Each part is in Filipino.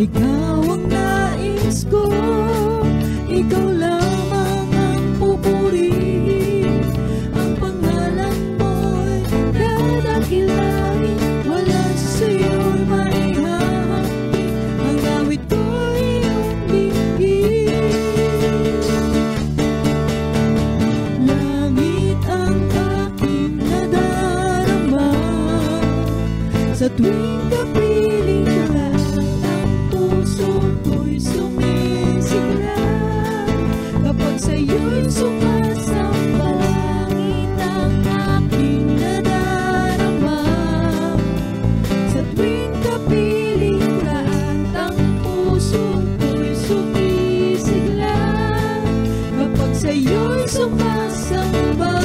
Ikaw ang nais ko, ikaw lamang ang pupurihin. Ang pangalan mo'y dadakilain, wala sa'yo'y maihahampi. Ang awit ko'y iyong dinggin. Langit ang aking nadarama sa tuwing kapiling ka. Kapag sa'yo'y sumasamba, langit ang aking nadarama. Sa tuwing kapiling ka at ang puso ko'y sumisigla. Kapag sa'yo'y sumasamba,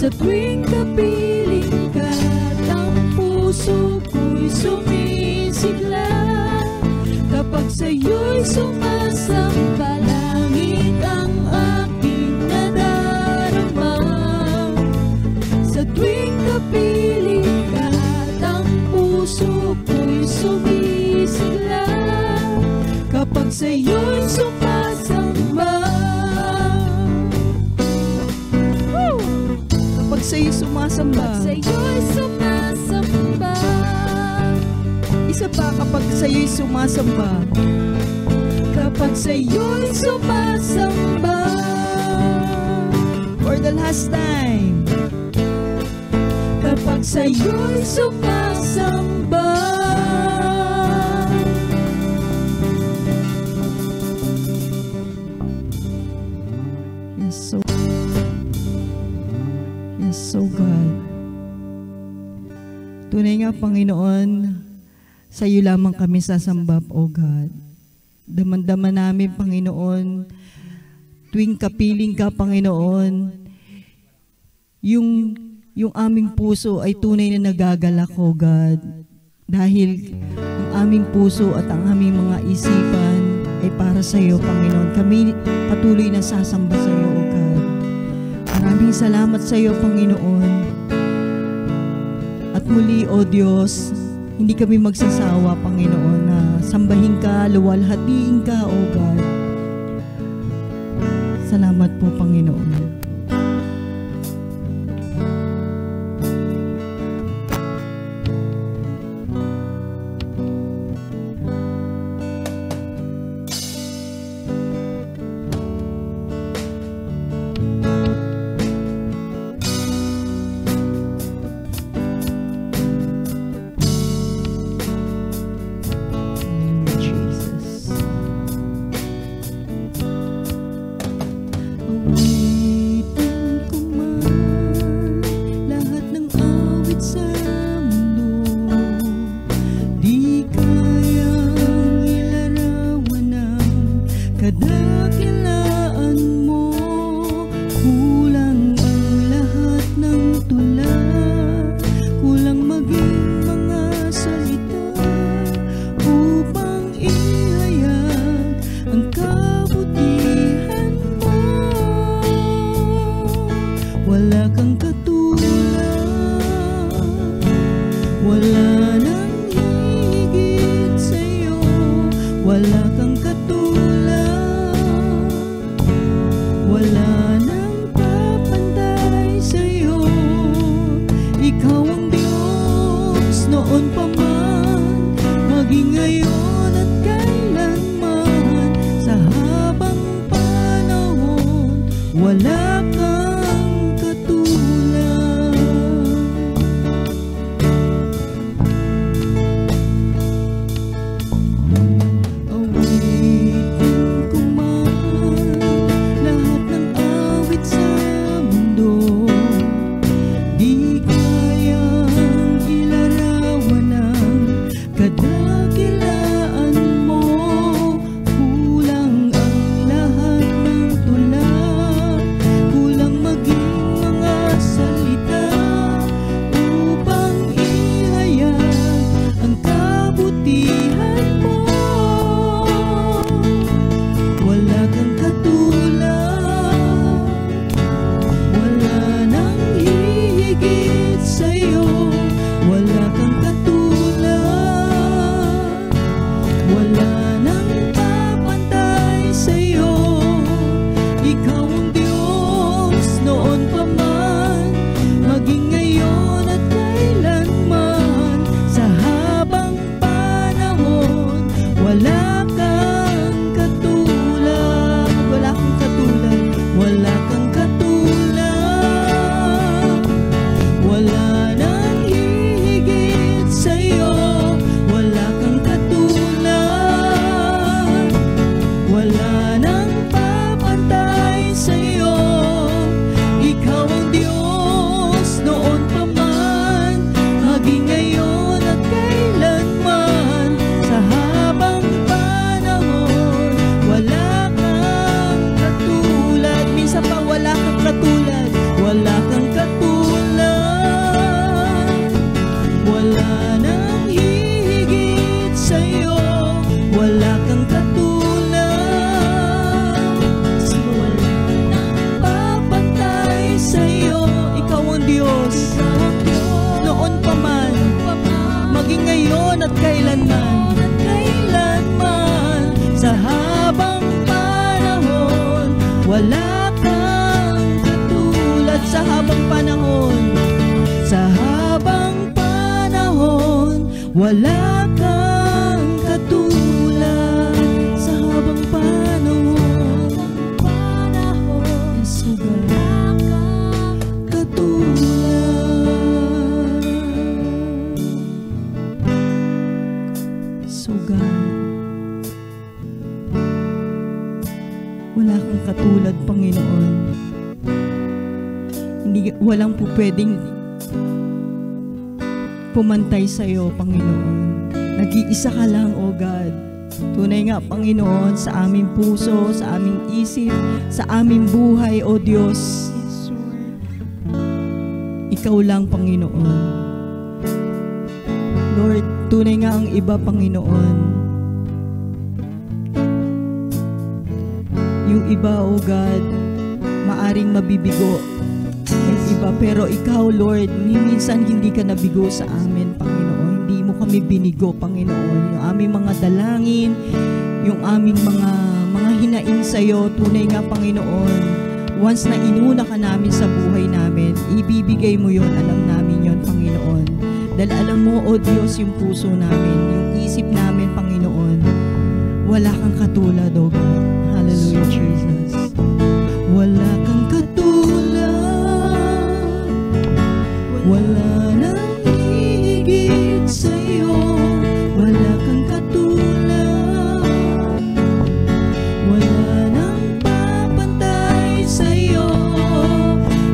sa tuwing kapiling ka at ang puso ko'y sumisigla. Kapag sa'yo'y sumasamba, langit ang aking nadarama. Sa tuwing kapiling ka at ang puso ko'y sumisigla. Kapag sa'yo'y sumasamba, kapag sa'yo'y sumasamba, sa'yo'y sumasamba. Isa pa, kapag sa'yo'y sumasamba, kapag sa'yo'y sumasamba. For the last time, kapag sa'yo'y sumasamba. So God, tunay nga Panginoon, sa iyo lamang kami sasamba, O God. Daman-daman namin, Panginoon, tuwing kapiling ka, Panginoon, yung aming puso ay tunay na nagagalak, O God. Dahil ang aming puso at ang aming mga isipan ay para sa iyo, Panginoon. Kami patuloy na sasamba sa iyo, O God. Maraming salamat sa iyo, Panginoon. At muli, O Diyos, hindi kami magsasawa, Panginoon, na sambahin ka, luwalhatiin ka, O God. Salamat po, Panginoon. wala kang katulad sa habang panahon. Sa habang panahon, wala kang katulad. Sa habang panahon, yes, oh God, katulad. So God, wala kang katulad, Panginoon. Walang po pwedeng pumantay sa iyo, Panginoon. Nag-iisa ka lang, O God. Tunay nga, Panginoon, sa aming puso, sa aming isip, sa aming buhay, O Diyos. Ikaw lang, Panginoon. Lord, tunay nga ang iba, Panginoon. Yung iba, O God, maaring mabibigo. Yung iba, pero ikaw, Lord, minsan hindi ka nabigo sa amin, Panginoon. Hindi mo kami binigo, Panginoon. Yung aming mga dalangin, yung aming mga hinaing sa'yo, tunay nga, Panginoon. Once na inuna ka namin sa buhay namin, ibibigay mo yon, alam namin yon, Panginoon. Dahil alam mo, O Diyos, yung puso namin, yung isip namin, Panginoon, wala kang katulad, O God. Hallelujah, Jesus. Wala kang katulad, wala nang higit sa'yo. Wala kang katulad, wala nang papantay sa'yo.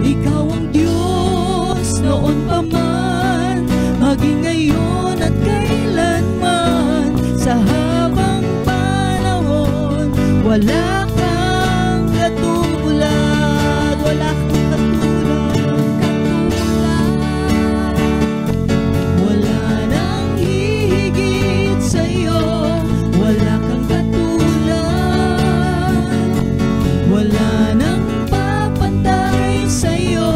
Ikaw ang Diyos noon pa man, maging ngayon at kailanman. Sa habang panahon, wala kang katulad, wala kang katulad, wala nang hihigit sa'yo. Wala kang katulad, wala nang papantay sa'yo.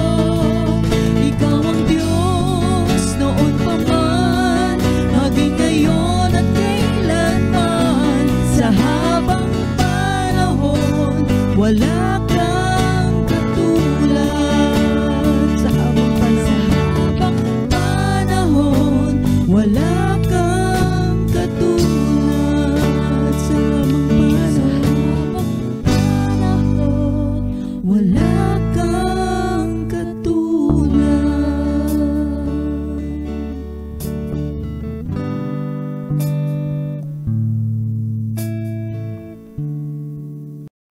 Ikaw ang Diyos noon pa man, maging ngayon at kailanman. Sa habang panahon, wala